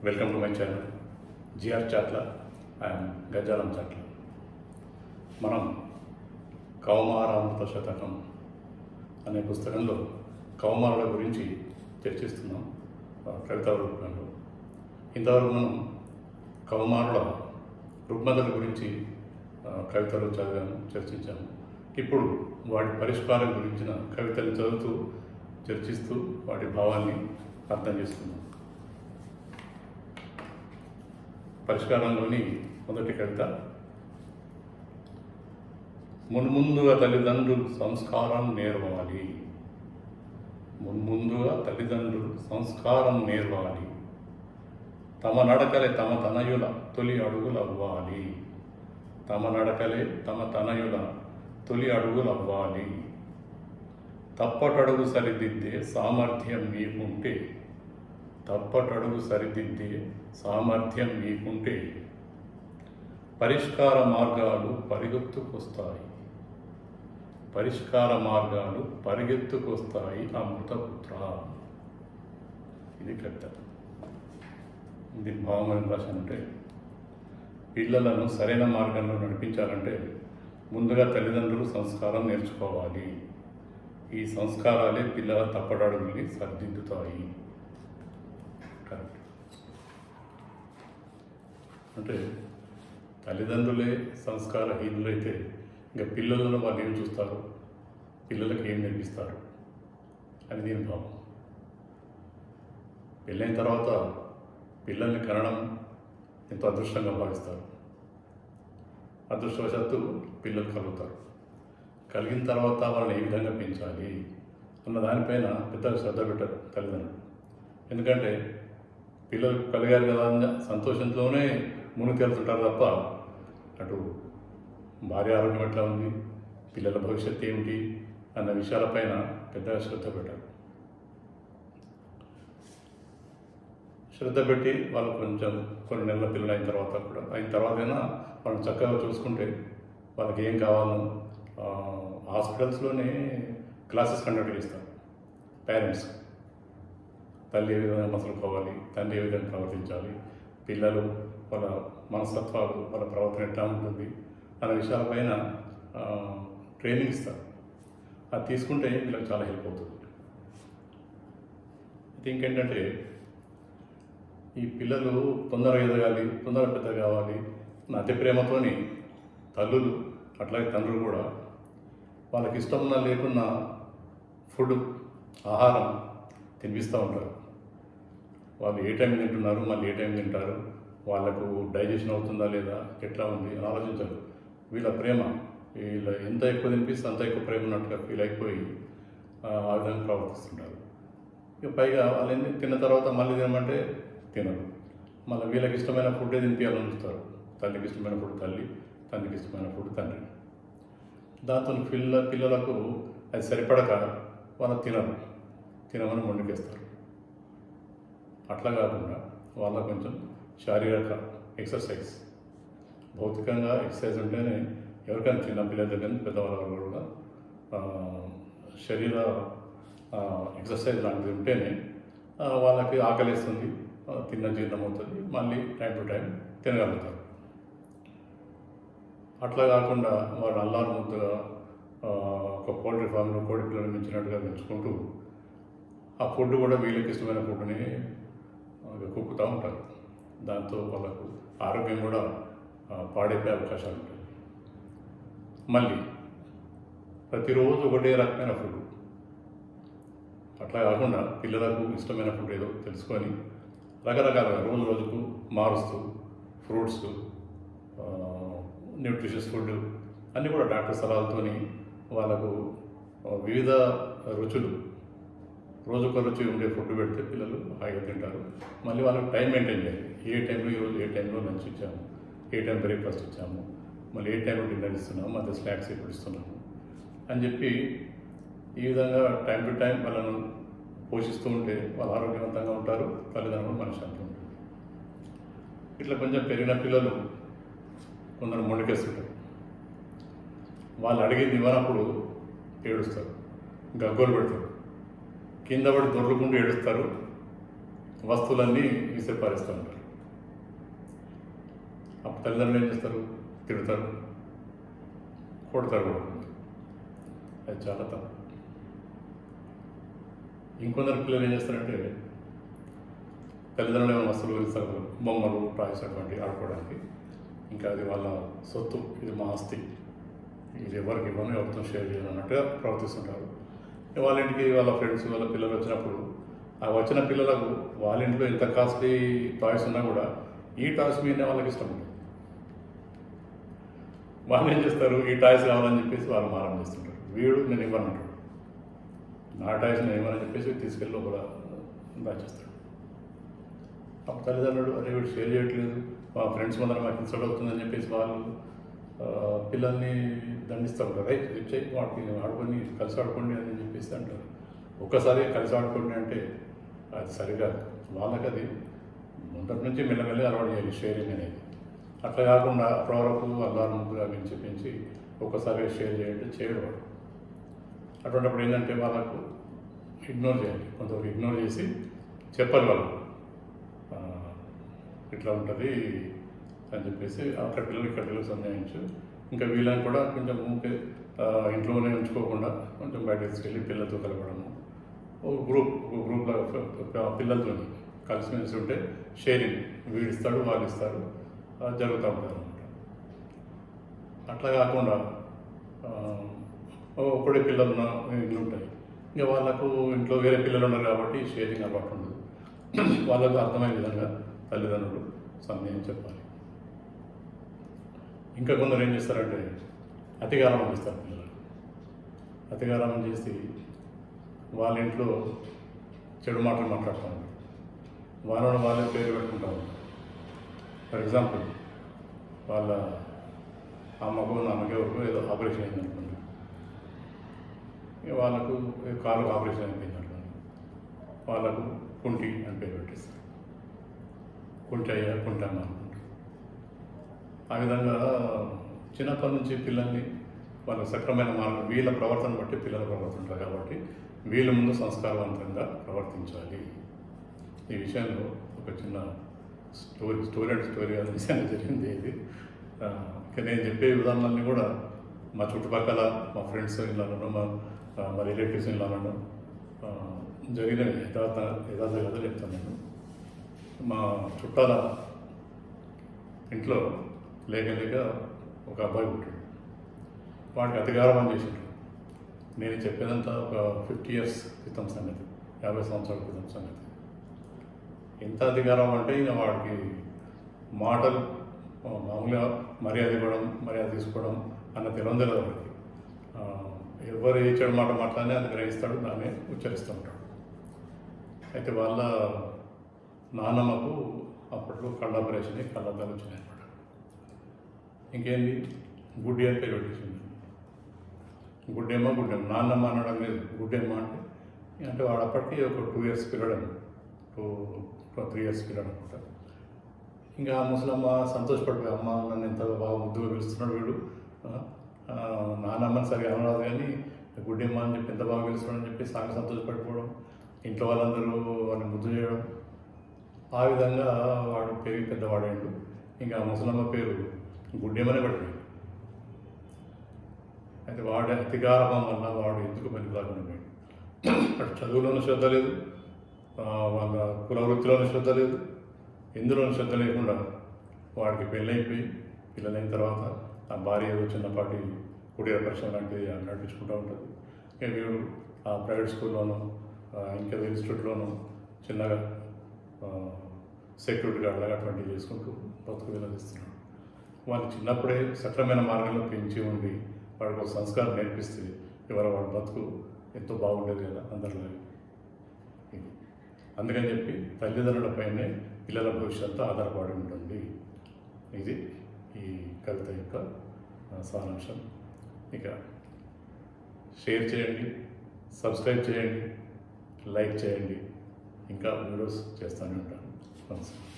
Welcome to my channel GR Chatla and Gajalam Chatla. మనం కౌమారామృత శతకం అనే పుస్తకంలో కౌమారుల గురించి చర్చిస్తున్నాం కవితా రూపంలో. ఇంతవరకు మనం కౌమారుల రుగ్మతల గురించి కవితలు చదివాము, చర్చించాము. ఇప్పుడు వాటి పరిష్కారం గురించిన కవితలు చదువుతూ చర్చిస్తూ వాటి భావాన్ని అర్థం చేసుకున్నాం. పరిష్కారంలోని మొదటి కవిత: మున్ముందుగా తల్లిదండ్రులు సంస్కారం నేర్వాలి, మున్ముందుగా తల్లిదండ్రులు సంస్కారం నేర్వాలి, తమ నడకలే తమ తనయుల తొలి అడుగులవ్వాలి, తమ నడకలే తమ తనయుల తొలి అడుగులవ్వాలి, తప్పటడుగు సరిదిద్దే సామర్థ్యం మీకుంటే, తప్పటడుగు సరిదిద్దే సామర్థ్యం మీకుంటే పరిష్కార మార్గాలు పరిగెత్తుకొస్తాయి, పరిష్కార మార్గాలు పరిగెత్తుకొస్తాయి అమృతపుత్ర. ఇది కవిత. దీని భావం ఏం రాశానంటే, పిల్లలను సరైన మార్గంలో నడిపించాలంటే ముందుగా తల్లిదండ్రులు సంస్కారం నేర్చుకోవాలి. ఈ సంస్కారాలే పిల్లల తప్పటడుగుల్ని సరిదిద్దుతాయి. కరెక్ట్. అంటే తల్లిదండ్రులే సంస్కారహీనులైతే ఇంకా పిల్లలను వాళ్ళు ఏం చూస్తారు, పిల్లలకి ఏం నేర్పిస్తారు అని దీని భావం. పెళ్ళైన తర్వాత పిల్లల్ని కనడం ఎంతో అదృష్టంగా భావిస్తారు. అదృష్టవశాత్తు పిల్లలు కలుగుతారు. కలిగిన తర్వాత వాళ్ళని ఏ విధంగా పెంచాలి అన్న దానిపైన పెద్దగా శ్రద్ధ పెట్టారు తల్లిదండ్రులు. ఎందుకంటే పిల్లలు కలిగారు కదా అన్న సంతోషంతోనే మునిగి తేలుతుంటారు తప్ప అటు భార్య ఆరోగ్యం ఎట్లా ఉంది, పిల్లల భవిష్యత్తు ఏమిటి అన్న విషయాలపైన పెద్దగా శ్రద్ధ పెట్టారు. శ్రద్ధ పెట్టి వాళ్ళు కొంచెం కొన్ని నెలల పిల్లలు అయిన తర్వాతైనా మనం చక్కగా చూసుకుంటే వాళ్ళకి ఏం కావాలో హాస్పిటల్స్లోనే క్లాసెస్ కండక్ట్ చేస్తారు. పేరెంట్స్ తల్లి ఏ విధంగా మసలుకోవాలి, తండ్రి ఏ విధంగా ప్రవర్తించాలి, పిల్లలు వాళ్ళ మనస్తత్వాలు వాళ్ళ ప్రవర్తన ఎట్లా ఉంటుంది అనే విషయాలపైన ట్రైనింగ్ ఇస్తారు. అది తీసుకుంటే వీళ్ళకి చాలా హెల్ప్ అవుతుంది. అయితే ఇంకేంటంటే, ఈ పిల్లలు తొందరగా ఎదగాలి, తొందరగా పెద్ద కావాలి అతి ప్రేమతోని తల్లులు అట్లాగే తండ్రులు కూడా వాళ్ళకి ఇష్టం ఉన్నా లేకున్నా ఫుడ్, ఆహారం తినిపిస్తూ ఉంటారు. వాళ్ళు ఏ టైం తింటున్నారు, మళ్ళీ ఏ టైం తింటారు, వాళ్ళకు డైజెషన్ అవుతుందా లేదా, ఎట్లా ఉంది అని ఆలోచించారు. వీళ్ళ ప్రేమ, వీళ్ళ ఎంత ఎక్కువ తినిపిస్తే అంత ఎక్కువ ప్రేమ ఉన్నట్టుగా ఫీల్ అయిపోయి ఆ విధంగా ప్రవర్తిస్తుంటారు. ఇక పైగా వాళ్ళు తిన్న తర్వాత మళ్ళీ తినమంటే తినరు. మళ్ళీ వీళ్ళకి ఇష్టమైన ఫుడ్డే తినిపించాలని చూస్తారు. తల్లికి ఇష్టమైన ఫుడ్ తల్లి, తండ్రికి ఇష్టమైన ఫుడ్ తండ్రి. దాంతో పిల్లలకు అది సరిపడక వాళ్ళు తినమని మొండికేస్తారు. అట్లా కాకుండా వాళ్ళ కొంచెం శారీరక ఎక్సర్సైజ్, భౌతికంగా ఎక్సర్సైజ్ ఉంటేనే ఎవరికైనా చిన్న పిల్లల దగ్గర నుంచి పెద్దవాళ్ళ కూడా శరీర ఎక్సర్సైజ్ లాంటిది ఉంటేనే వాళ్ళకి ఆకలిస్తుంది, తిన్న జీర్ణం అవుతుంది, మళ్ళీ టైం టు టైం తినగలుగుతారు. అట్లా కాకుండా వాళ్ళు అల్లారు ముద్దుగా ఒక పౌల్ట్రీ ఫామ్లో కోడి పిల్లలు పెంచినట్టుగా పెంచుకుంటూ ఆ ఫుడ్ కూడా వీళ్ళకి ఇష్టమైన ఫుడ్ని కుక్కుతూ ఉంటారు. దాంతో వాళ్ళకు ఆరోగ్యం కూడా పాడైపోయే అవకాశాలు ఉంటాయి. మళ్ళీ ప్రతిరోజు ఒకటే రకమైన ఫుడ్, అట్లా కాకుండా పిల్లలకు ఇష్టమైన ఫుడ్ ఏదో తెలుసుకొని రకరకాలుగా రోజుకు మారుస్తూ ఫ్రూట్స్, న్యూట్రిషియస్ ఫుడ్ అన్నీ కూడా డాక్టర్ సలహాలతో వాళ్ళకు వివిధ రుచులు, రోజుకొక రుచి ఉండే ఫుడ్ పెడితే పిల్లలు హాయిగా తింటారు. మళ్ళీ వాళ్ళకి టైం మెయింటైన్ చేయాలి. ఏ టైంలో ఈరోజు ఏ టైంలో లంచ్ ఇచ్చాము, ఏ టైం బ్రేక్ఫాస్ట్ ఇచ్చాము, మళ్ళీ ఏ టైంలో డిన్నర్ ఇస్తున్నాము, మధ్య స్నాక్స్ ఎప్పుడు ఇస్తున్నాము అని చెప్పి ఈ విధంగా టైం టు టైం వాళ్ళను పోషిస్తూ ఉంటే వాళ్ళు ఆరోగ్యవంతంగా ఉంటారు, తల్లిదండ్రులు మనశ్శాంతి ఉంటారు. ఇట్లా కొంచెం పెరిగిన పిల్లలు కొందరు మొండికేస్తుంటారు. వాళ్ళు అడిగింది ఇవ్వనప్పుడు ఏడుస్తారు, గగ్గోలు పెడతారు, కింద పడి దొర్లుకుంటూ ఏడుస్తారు, వస్తువులన్నీ విసిరిపారేస్తూ ఉంటారు. అప్పుడు తల్లిదండ్రులు ఏం చేస్తారు? తిడతారు, కొడతారు కూడా. అది చాలా తప్పు. ఇంకొందరు పిల్లలు ఏం చేస్తారంటే తల్లిదండ్రులు ఏమైనా వస్తువులు ఇస్తారు, బొమ్మలు, టాయ్స్ అటువంటి ఆడుకోవడానికి. ఇంకా అది వాళ్ళ సొత్తు, ఇది మా ఆస్తి, ఇది ఎవరికి ఇవ్వను, ఎవరితో షేర్ చేయను అన్నట్టుగా ప్రవర్తిస్తుంటారు. వాళ్ళ ఇంటికి వాళ్ళ ఫ్రెండ్స్, వాళ్ళ పిల్లలు వచ్చినప్పుడు ఆ వచ్చిన పిల్లలకు వాళ్ళ ఇంట్లో ఎంత కాస్ట్లీ టాయ్స్ ఉన్నా కూడా ఈ టాయ్స్ మీదనే వాళ్ళకి ఇష్టం ఉంటుంది. వాళ్ళు ఏం చేస్తారు? ఈ టాయ్స్ కావాలని చెప్పేసి వాళ్ళు మారం చేస్తుంటారు. వీడు నేను ఇవ్వనంటాడు, నా టాయ్స్ నేను ఇవ్వనని చెప్పేసి తీసుకెళ్ళి లోపల దాచేస్తాడు. అప్పుడు తల్లిదండ్రులు అరే వీడు షేర్ చేయట్లేదు, మా ఫ్రెండ్స్ ముందర మాకు ఇన్సల్ట్ అవుతుందని చెప్పేసి వాళ్ళు పిల్లల్ని దండిస్తూ ఉంటారు. రైట్ ఇచ్చే వాటికి ఆడుకొని కలిసి ఆడుకోండి అని చెప్పేసి అంటారు. ఒక్కసారి కలిసి ఆడుకోండి అంటే అది సరిగా వాళ్ళకి అది మొదటి నుంచి మెల్లమెల్లి అలవాటు చేయాలి షేరింగ్ అనేది. అట్లా కాకుండా అప్పటి వరకు అల్లారు ముద్దుగా పెంచి ఒక్కసారి షేర్ చేయండి చేయడు వాడు. అటువంటిప్పుడు ఏంటంటే వాళ్ళకు ఇగ్నోర్ చేయాలి, కొంతవరకు ఇగ్నోర్ చేసి చెప్పాలి వాళ్ళు ఇట్లా ఉంటుంది అని చెప్పేసి అక్కడ పిల్లలు ఇక్కడ పిల్లలు సందేహించు. ఇంకా వీళ్ళని కూడా కొంచెం ఇంట్లోనే ఉంచుకోకుండా కొంచెం బయట తీసుకెళ్ళి పిల్లలతో కలపడము, ఒక గ్రూప్లో పిల్లలతో కలిసిమెలిసి ఉంటే షేరింగ్, వీడిస్తాడు వాళ్ళు ఇస్తారు జరుగుతూ ఉంటారు అన్నమాట. అట్లా కాకుండా ఒకడే పిల్లలు ఇల్లు ఉంటాయి, ఇంకా వాళ్ళకు ఇంట్లో వేరే పిల్లలు ఉన్నారు కాబట్టి షేరింగ్ అలవాటు ఉండదు. వాళ్ళకు అర్థమయ్యే విధంగా తల్లిదండ్రులు సమయం చెప్పాలి. ఇంకా కొందరు ఏం చేస్తారంటే అతిగారామం చేస్తారు పిల్లలు. అతిగారామం చేసి వాళ్ళ ఇంట్లో చెడు మాటలు మాట్లాడుతూ ఉంటారు, వాళ్ళే పేరు పెట్టుకుంటూ ఉంటారు. ఫర్ ఎగ్జాంపుల్ వాళ్ళ అమ్మకు నాన్నకి ఎవరికో ఏదో ఆపరేషన్ అయింది అనుకోండి, వాళ్ళకు కాలుకు ఆపరేషన్ అయిపోయింది అనుకోండి, వాళ్ళకు కుంటి అని పేరు పెట్టేస్తారు. కుంటి అయ్యా కుంటమ్మ అనుకుంటారు. ఆ విధంగా చిన్నప్పటి నుంచి పిల్లల్ని వాళ్ళ సక్రమైన మార్గం, వీళ్ళ ప్రవర్తన బట్టి పిల్లల ప్రవర్తన ఉంటారు కాబట్టి వీళ్ళ ముందు సంస్కారవంతంగా ప్రవర్తించాలి. ఈ విషయంలో ఒక చిన్న స్టోరీ నిజంగా జరిగింది ఇది. నేను చెప్పే విధానాలన్నీ కూడా మా చుట్టుపక్కల మా ఫ్రెండ్స్ ఇళ్ళను, మా రిలేటివ్స్ ఇళ్ళను జరిగిన యథార్థ కథ చెప్తాను నేను. మా చుట్టాల ఇంట్లో లేక ఒక అబ్బాయి పుట్టాడు. వాడికి అతిగారం చేసాడు. నేను చెప్పేదంతా ఒక 50 years క్రితం సంగతి, 50 సంవత్సరాల క్రితం సంగతి. ఎంత అధికారం అంటే ఇక వాడికి మాటలు మామూలుగా మర్యాద ఇవ్వడం, మర్యాద తీసుకోవడం అన్న తెలియదు వాడికి. ఎవరు ఏ చెడు మాట మాట్లాడినా అది గ్రహిస్తాడు, దాన్ని ఉచ్చరిస్తూ ఉంటాడు. అయితే వాళ్ళ నాన్నమ్మకు అప్పట్లో కళ్ళ ఆపరేషన్, కళ్ళద్దాలు వచ్చినాయి అనమాట. ఇంకేంది గుడ్డి అని పేరు పెట్టేసింది. గుడ్డేమో నాన్నమ్మ అనడం లేదు, గుడ్డేమ్మ అంటే వాడు అప్పటికి ఒక 2 years పిల్లడు, 2-3 years పిల్లడు అనుకుంటా. ఇంకా ఆ ముసలమ్మ సంతోషపడిపోయి, అమ్మ నన్ను ఎంత బాగా ముద్దుగా పిలుస్తున్నాడు వీడు, నాన్నమ్మని సరిగా అనరాదు కానీ గుడ్డేమ్మ అని చెప్పి ఎంత బాగా పిలుస్తున్నాడు అని చెప్పి సాగి సంతోషపడిపోవడం, ఇంట్లో వాళ్ళందరూ వాడిని ముద్దు చేయడం. ఆ విధంగా వాడు పెరిగి పెద్దవాడాడు. ఇంకా ముసలమ్మ పేరు గుడ్డేమనే పడిపోయింది. అయితే వాడి అతిగారభం వల్ల వాడు ఎందుకు పనికిరాకుండా పోయాడు. అటు చదువులోనూ శ్రద్ధ లేదు, వాళ్ళ కుల వృత్తిలోనూ శ్రద్ధ లేదు, ఎందులోనూ శ్రద్ధ లేకుండా వాడికి పెళ్ళైపోయి పిల్లలైన తర్వాత ఆ భార్య ఏదో చిన్నపాటి కుటీర పరిశ్రమ లాంటిది నడిపించుకుంటూ ఉంటుంది. ఇంకా వీడు ఆ ప్రైవేట్ స్కూల్లోనూ ఇంకా ఇన్స్టిట్యూట్లోనూ చిన్నగా సెక్యూరిటీ గార్డ్ అటువంటివి చేసుకుంటూ బతుకు వినదిస్తున్నాడు. వాళ్ళు చిన్నప్పుడే సక్రమైన మార్గంలో పెంచి ఉండి వాడికి ఒక సంస్కారం నేర్పిస్తే ఇవాళ వాడి బతుకు ఎంతో బాగుండేది కదా అందరిలాగా. ఇది అందుకని చెప్పి తల్లిదండ్రులపైనే పిల్లల భవిష్యత్తు ఆధారపడి ఉంటుంది. ఇది ఈ కవిత యొక్క సారాంశం. ఇక షేర్ చేయండి, సబ్స్క్రైబ్ చేయండి, లైక్ చేయండి, ఇంకా వీడియోస్ చేస్తూనే ఉంటాను. నమస్కారం.